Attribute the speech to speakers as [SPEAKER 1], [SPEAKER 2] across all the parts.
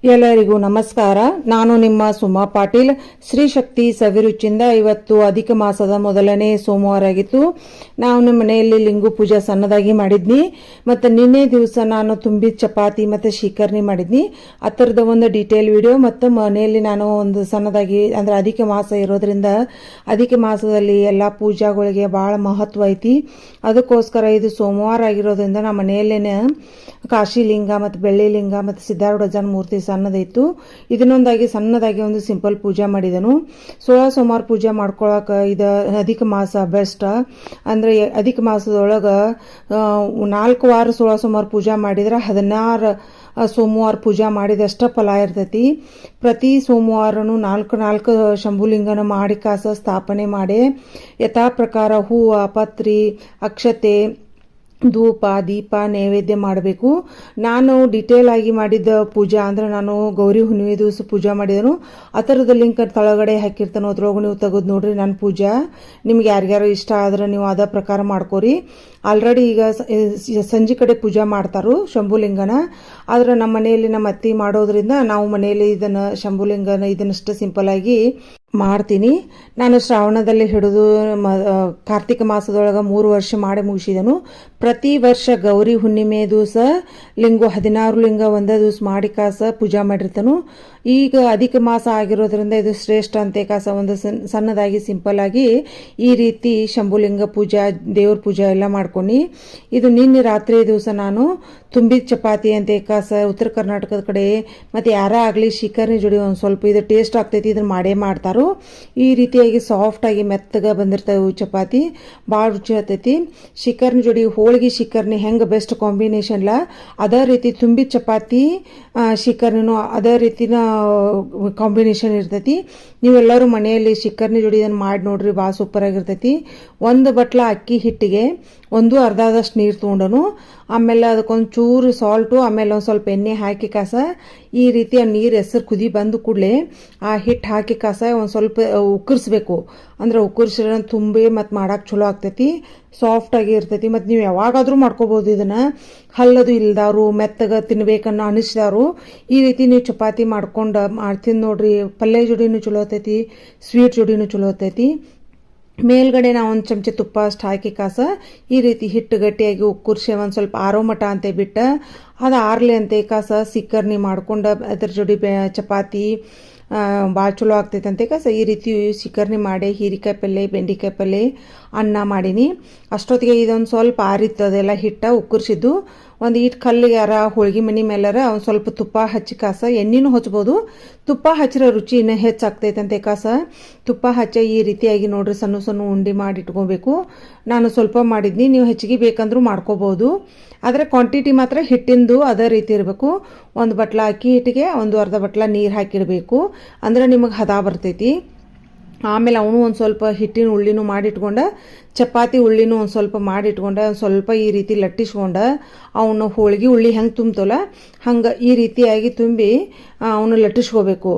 [SPEAKER 1] ಎಲ್ಲರಿಗೂ ನಮಸ್ಕಾರ. ನಾನು ನಿಮ್ಮ ಸುಮಾ ಪಾಟೀಲ್. ಶ್ರೀ ಶಕ್ತಿ ಸವಿರುಚಿಯಿಂದ ಇವತ್ತು ಅಧಿಕ ಮಾಸದ ಮೊದಲನೇ ಸೋಮವಾರ ಆಗಿತ್ತು. ನಾವು ನಮ್ಮ ಮನೆಯಲ್ಲಿ ಲಿಂಗು ಪೂಜೆ ಸಣ್ಣದಾಗಿ ಮಾಡಿದ್ನಿ. ಮತ್ತು ನಿನ್ನೆ ದಿವಸ ನಾನು ತುಂಬಿದ ಚಪಾತಿ ಮತ್ತು ಶೀಕರ್ಣಿ ಮಾಡಿದ್ನಿ. ಅದರದ ಒಂದು ಡೀಟೇಲ್ ವಿಡಿಯೋ ಮತ್ತು ಮನೆಯಲ್ಲಿ ನಾನು ಒಂದು ಸಣ್ಣದಾಗಿ ಅಂದರೆ ಅಧಿಕ ಮಾಸ ಇರೋದ್ರಿಂದ ಅಧಿಕ ಮಾಸದಲ್ಲಿ ಎಲ್ಲ ಪೂಜಾಗಳಿಗೆ ಭಾಳ ಮಹತ್ವ ಐತಿ. ಅದಕ್ಕೋಸ್ಕರ ಇದು ಸೋಮವಾರ ಆಗಿರೋದ್ರಿಂದ ನಮ್ಮ ಮನೆಯಲ್ಲೇನೆ ಕಾಶಿ ಲಿಂಗ ಮತ್ತು ಬೆಳ್ಳಿ ಲಿಂಗ ಮತ್ತು ಸಿದ್ಧಾರೂಢ ಮೂರ್ತಿ ಸಣ್ಣದೈತು. ಇದನ್ನೊಂದಾಗಿ ಸಣ್ಣದಾಗಿ ಒಂದು ಸಿಂಪಲ್ ಪೂಜೆ ಮಾಡಿದನು. 16 ಸೋಮವಾರ ಪೂಜೆ ಮಾಡ್ಕೊಳಕ್ಕೆ ಇದು ಅಧಿಕ ಮಾಸ ಬೆಸ್ಟ್. ಅಂದರೆ ಅಧಿಕ ಮಾಸದೊಳಗೆ 4 ವಾರ 16 ಸೋಮವಾರ ಪೂಜೆ ಮಾಡಿದ್ರೆ 16 ಸೋಮವಾರ ಪೂಜೆ ಮಾಡಿದಷ್ಟ ಫಲ ಇರ್ತೈತಿ. ಪ್ರತಿ ಸೋಮವಾರನು 4 ಶಂಭುಲಿಂಗನ ಮಾಡಿ ಕಾಸ ಸ್ಥಾಪನೆ ಮಾಡಿ ಯಥಾ ಪ್ರಕಾರ ಹೂವು, ಪತ್ರಿ, ಅಕ್ಷತೆ, ಧೂಪ, ದೀಪ ನೈವೇದ್ಯ ಮಾಡಬೇಕು. ನಾನು ಡೀಟೇಲ್ ಆಗಿ ಮಾಡಿದ್ದ ಪೂಜೆ ಅಂದ್ರೆ ನಾನು ಗೌರಿ ಹುಣ್ಣಿಮೆ ದಿವಸ ಪೂಜೆ ಮಾಡಿದನು. ಆ ಥರದ ಲಿಂಕ್ ತಳಗಡೆ ಹಾಕಿರ್ತಾನೋ ಅದ್ರೊಳಗೆ ನೀವು ತೆಗೆದು ನೋಡ್ರಿ ನನ್ನ ಪೂಜೆ. ನಿಮ್ಗೆ ಯಾರ್ಯಾರು ಇಷ್ಟ ಆದ್ರೆ ನೀವು ಅದ ಪ್ರಕಾರ ಮಾಡ್ಕೋರಿ. ಆಲ್ರೆಡಿ ಈಗ ಸಂಜೆ ಕಡೆ ಪೂಜೆ ಮಾಡ್ತಾರೋ ಶಂಭುಲಿಂಗನ. ಆದ್ರೆ ನಮ್ಮ ಮನೆಯಲ್ಲಿ ನಮ್ಮ ಅತ್ತಿ ಮಾಡೋದ್ರಿಂದ ನಾವು ಮನೆಯಲ್ಲಿ ಇದನ್ನು ಶಂಭುಲಿಂಗನ ಇದನ್ನಷ್ಟು ಸಿಂಪಲ್ ಆಗಿ ಮಾಡ್ತೀನಿ. ನಾನು ಶ್ರಾವಣದಲ್ಲಿ ಹಿಡಿದು ಕಾರ್ತಿಕ ಮಾಸದೊಳಗೆ 3 ವರ್ಷ ಮಾಡಿ ಮುಗಿಸಿದನು. ಪ್ರತಿ ವರ್ಷ ಗೌರಿ ಹುಣ್ಣಿಮೆ ದಿವಸ 16 ಲಿಂಗ ಒಂದೇ ದಿವಸ ಮಾಡಿ ಕಾಸ ಪೂಜೆ ಮಾಡಿರ್ತಾನು. ಈಗ ಅಧಿಕ ಮಾಸ ಆಗಿರೋದ್ರಿಂದ ಇದು ಶ್ರೇಷ್ಠ ಅಂತೆ ಕಾಸ ಒಂದು ಸಣ್ಣದಾಗಿ ಸಿಂಪಲ್ ಆಗಿ ಈ ರೀತಿ ಶಂಭುಲಿಂಗ ಪೂಜೆ, ದೇವ್ರ ಪೂಜೆ ಎಲ್ಲ ಮಾಡ್ಕೊಂಡು ಇದು ನಿನ್ನೆ ರಾತ್ರಿ ದಿವಸ ನಾನು ತುಂಬಿದ ಚಪಾತಿ ಅಂತೆ ಕಾಸ ಉತ್ತರ ಕರ್ನಾಟಕದ ಕಡೆ ಮತ್ತು ಯಾರ ಆಗಲಿ ಶಿಕರ್ನಿ ಜೋಡಿ ಒಂದು ಸ್ವಲ್ಪ ಇದು ಟೇಸ್ಟ್ ಆಗ್ತೈತಿ. ಇದನ್ನು ಮಾಡೇ ಮಾಡ್ತಾರೋ. ಈ ರೀತಿಯಾಗಿ ಸಾಫ್ಟಾಗಿ ಮೆತ್ತಗೆ ಬಂದಿರ್ತವೆ ಚಪಾತಿ, ಭಾಳ ರುಚಿ ಆಗ್ತೈತಿ. ಶಿಕರ್ನಿ ಜೋಡಿ ಹೋಳಿಗೆ ಶಿಕರ್ನಿ ಹೆಂಗೆ ಬೆಸ್ಟ್ ಕಾಂಬಿನೇಷನ್ಲ ಅದೇ ರೀತಿ ತುಂಬಿದ ಚಪಾತಿ ಶಿಕರ್ನಿನೂ ಅದೇ ರೀತಿನ ಕಾಂಬಿನೇಷನ್ ಇರ್ತೈತಿ. ನೀವೆಲ್ಲರೂ ಮನೆಯಲ್ಲಿ ಶಿಕರ್ನಿ ಜೋಡಿ ಇದನ್ನು ಮಾಡಿ ನೋಡ್ರಿ, ಭಾಳ ಸೂಪರ್ ಆಗಿರ್ತೈತಿ. 1 ಬಟ್ಲ ಅಕ್ಕಿ ಹಿಟ್ಟಿಗೆ 1 ಅರ್ಧದಷ್ಟು ನೀರು ತೊಗೊಂಡನು. ಆಮೇಲೆ ಅದಕ್ಕೊಂದು ಚೂರು ಸಾಲ್ಟು, ಆಮೇಲೆ ಒಂದು ಸ್ವಲ್ಪ ಎಣ್ಣೆ ಹಾಕಿ ಕಾಸ ಈ ರೀತಿ ಆ ನೀರು ಹೆಸರು ಕುದಿ ಬಂದು ಕೂಡಲೇ ಆ ಹಿಟ್ಟು ಹಾಕಿ ಕಾಸ ಒಂದು ಸ್ವಲ್ಪ ಉಕ್ಕರಿಸ್ಬೇಕು. ಅಂದ್ರೆ ಉಕ್ಕರಿಸಿದ್ರೆ ತುಂಬಿ ಮತ್ತು ಮಾಡಕ್ಕೆ ಚಲೋ ಆಗ್ತೈತಿ, ಸಾಫ್ಟಾಗಿ ಇರ್ತೈತಿ. ಮತ್ತು ನೀವು ಯಾವಾಗಾದರೂ ಮಾಡ್ಕೋಬೋದು ಇದನ್ನು. ಹಲ್ಲದು ಇಲ್ದಾರು ಮೆತ್ತಗೆ ತಿನ್ಬೇಕನ್ನೋ ಅನಿಸಿದಾರು ಈ ರೀತಿ ನೀವು ಚಪಾತಿ ಮಾಡ್ಕೊಂಡು ಮಾಡ್ತೀನಿ ನೋಡ್ರಿ. ಪಲ್ಯ ಜೋಡಿನೂ ಚಲೋ ಆಗ್ತೈತಿ, ಸ್ವೀಟ್ ಜೋಡಿನೂ ಚಲೋ ಆಗ್ತೈತಿ. ಮೇಲ್ಗಡೆ ನಾವು ಒಂದು ಚಮಚ ತುಪ್ಪ ಅಷ್ಟು ಹಾಕಿ ಕಾಸ ಈ ರೀತಿ ಹಿಟ್ಟು ಗಟ್ಟಿಯಾಗಿ ಉಕ್ಕುರ್ಸಿ ಒಂದು ಸ್ವಲ್ಪ ಆರೋ ಮಟ ಅಂತ ಬಿಟ್ಟು ಅದು ಆರ್ಲಿ ಅಂತ ಕಾಸ ಸಿಕ್ಕರ್ನಿ ಮಾಡ್ಕೊಂಡು ಅದ್ರ ಜೋಡಿ ಚಪಾತಿ ಭಾಳ ಚಲೋ ಆಗ್ತೈತಂತೆ ಕಾಸ ಈ ರೀತಿ ಶಿಕರ್ನಿ ಮಾಡಿ ಹೀರಿಕಾಯಿ ಪಲ್ಯ, ಬೆಂಡೆಕಾಯಿ ಪಲ್ಯ, ಅನ್ನ ಮಾಡೀನಿ. ಅಷ್ಟೊತ್ತಿಗೆ ಇದೊಂದು ಸ್ವಲ್ಪ ಆರಿತ್ತು ಅದೆಲ್ಲ ಹಿಟ್ಟ ಉಕ್ಕುರ್ಸಿದ್ದು. ಒಂದು ಈಟ್ ಕಲ್ಲಿಗೆ ಯಾರ ಹೋಳ್ಗೆ ಮನೆ ಮೇಲಾರ ಒಂದು ಸ್ವಲ್ಪ ತುಪ್ಪ ಹಚ್ಚಿ ಕಾಸ ಎಣ್ಣೆನೂ ಹಚ್ಬೋದು. ತುಪ್ಪ ಹಚ್ಚಿರೋ ರುಚಿ ಇನ್ನೂ ಹೆಚ್ಚಾಗ್ತೈತಂತೆ ಕಾಸ. ತುಪ್ಪ ಹಚ್ಚ ಈ ರೀತಿಯಾಗಿ ನೋಡ್ರಿ ಸಣ್ಣ ಸಣ್ಣ ಉಂಡೆ ಮಾಡಿ ಇಟ್ಕೋಬೇಕು. ನಾನು ಸ್ವಲ್ಪ ಮಾಡಿದ್ನಿ, ನೀವು ಹೆಚ್ಚಿಗೆ ಬೇಕಂದ್ರೂ ಮಾಡ್ಕೋಬೋದು. ಆದರೆ ಕ್ವಾಂಟಿಟಿ ಮಾತ್ರ ಹಿಟ್ಟಿಂದು ಅದೇ ರೀತಿ ಇರಬೇಕು. 1 ಬಟ್ಲ ಅಕ್ಕಿ ಹಿಟ್ಟಿಗೆ 1 ಅರ್ಧ ಬಟ್ಲ ನೀರು ಹಾಕಿಡಬೇಕು, ಅಂದ್ರೆ ನಿಮಗೆ ಹದ ಬರ್ತೈತಿ. ಆಮೇಲೆ ಅವನು ಒಂದು ಸ್ವಲ್ಪ ಹಿಟ್ಟಿನ ಉಳ್ಳಿನೂ ಮಾಡಿಟ್ಕೊಂಡ, ಚಪಾತಿ ಉಳ್ಳಿನೂ ಒಂದು ಸ್ವಲ್ಪ ಮಾಡಿಟ್ಕೊಂಡ, ಒಂದು ಸ್ವಲ್ಪ ಈ ರೀತಿ ಲಟ್ಟಿಸ್ಕೊಂಡ ಅವನು ಹೋಳಿಗೆ ಉಳ್ಳಿ ಹೆಂಗೆ ತುಂಬ್ತಲ್ಲ ಹಂಗೆ ಈ ರೀತಿಯಾಗಿ ತುಂಬಿ ಅವನು ಲಟ್ಟಿಸ್ಕೋಬೇಕು.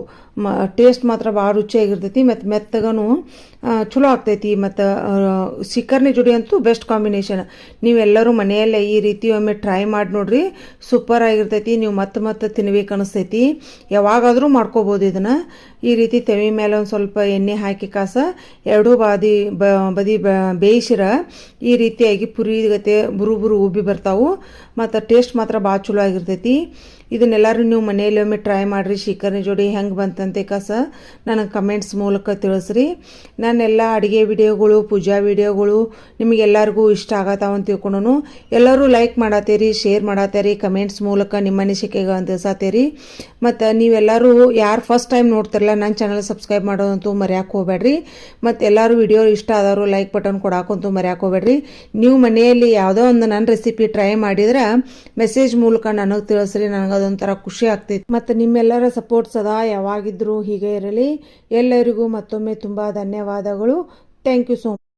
[SPEAKER 1] ಟೇಸ್ಟ್ ಮಾತ್ರ ಭಾಳ ರುಚಿಯಾಗಿರ್ತೈತಿ ಮತ್ತು ಮೆತ್ತಗನು ಚಲೋ ಆಗ್ತೈತಿ. ಮತ್ತು ಶಿಕರ್ನಿ ಜೋಡಿ ಅಂತೂ ಬೆಸ್ಟ್ ಕಾಂಬಿನೇಷನ್. ನೀವೆಲ್ಲರೂ ಮನೆಯಲ್ಲೇ ಈ ರೀತಿ ಒಮ್ಮೆ ಟ್ರೈ ಮಾಡಿ ನೋಡ್ರಿ, ಸೂಪರ್ ಆಗಿರ್ತೈತಿ. ನೀವು ಮತ್ತೆ ತಿನ್ಬೇಕು ಅನಿಸ್ತೈತಿ. ಯಾವಾಗಾದರೂ ಮಾಡ್ಕೋಬೋದು ಇದನ್ನು. ಈ ರೀತಿ ತೆವಿ ಮೇಲೆ ಒಂದು ಸ್ವಲ್ಪ ಎಣ್ಣೆ ಹಾಕಿ ಕಾಸ ಎರಡೂ ಬದಿ ಬೇಯಿಸಿರ ಈ ರೀತಿಯಾಗಿ ಪುರಿ ಗತೆ ಬುರು ಉಬ್ಬಿ ಬರ್ತಾವು. ಮತ್ತು ಟೇಸ್ಟ್ ಮಾತ್ರ ಭಾಳ ಚಲೋ ಆಗಿರ್ತೈತಿ. ಇದನ್ನೆಲ್ಲರೂ ನೀವು ಮನೆಯಲ್ಲಿ ಒಮ್ಮೆ ಟ್ರೈ ಮಾಡಿರಿ. ಶಿಕರ್ನಿ ಜೋಡಿ ಹೆಂಗೆ ಬಂತಂತೆ ಕಾಸ ನನಗೆ ಕಮೆಂಟ್ಸ್ ಮೂಲಕ ತಿಳಿಸ್ರಿ. ನಾನೆಲ್ಲ ಅಡುಗೆ ವಿಡಿಯೋಗಳು, ಪೂಜಾ ವಿಡಿಯೋಗಳು ನಿಮಗೆಲ್ಲರಿಗೂ ಇಷ್ಟ ಆಗತ್ತಾವ ಅಂತ ತಿಳ್ಕೊಂಡು ಎಲ್ಲರೂ ಲೈಕ್ ಮಾಡತ್ತೀರಿ, ಶೇರ್ ಮಾಡತ್ತೀರಿ, ಕಮೆಂಟ್ಸ್ ಮೂಲಕ ನಿಮ್ಮ ಅನಿಸಿಕೆಗೆ ತಿಳಿಸತ್ತೀರಿ. ಮತ್ತು ನೀವೆಲ್ಲರೂ ಯಾರು ಫಸ್ಟ್ ಟೈಮ್ ನೋಡ್ತಿರಲ್ಲ ನನ್ನ ಚಾನಲ್ ಸಬ್ಸ್ಕ್ರೈಬ್ ಮಾಡೋದಂತೂ ಮರ್ಯಾಕೆ ಹೋಗ್ಬೇಡ್ರಿ. ಮತ್ತು ಎಲ್ಲರೂ ವಿಡಿಯೋ ಇಷ್ಟ ಆದವರು ಲೈಕ್ ಬಟನ್ ಕೊಡಾಕಂತೂ ಮರ್ಯಾಕೆ ಹೋಗ್ಬೇಡ್ರಿ. ನೀವು ಮನೆಯಲ್ಲಿ ಯಾವುದೋ ಒಂದು ನನ್ನ ರೆಸಿಪಿ ಟ್ರೈ ಮಾಡಿದ್ರೆ ಮೆಸೇಜ್ ಮೂಲಕ ನನಗೆ ತಿಳಿಸ್ರಿ. ನನಗೆ ಅದೊಂಥರ ಖುಷಿ ಆಗ್ತೈತಿ. ಮತ್ತು ನಿಮ್ಮೆಲ್ಲರ ಸಪೋರ್ಟ್ ಸದಾ ಯಾವಾಗಿದ್ರೂ ಹೀಗೆ ಇರಲಿ. ಎಲ್ಲರಿಗೂ ಮತ್ತೊಮ್ಮೆ ತುಂಬ ಧನ್ಯವಾದಗಳು. Thank you so much.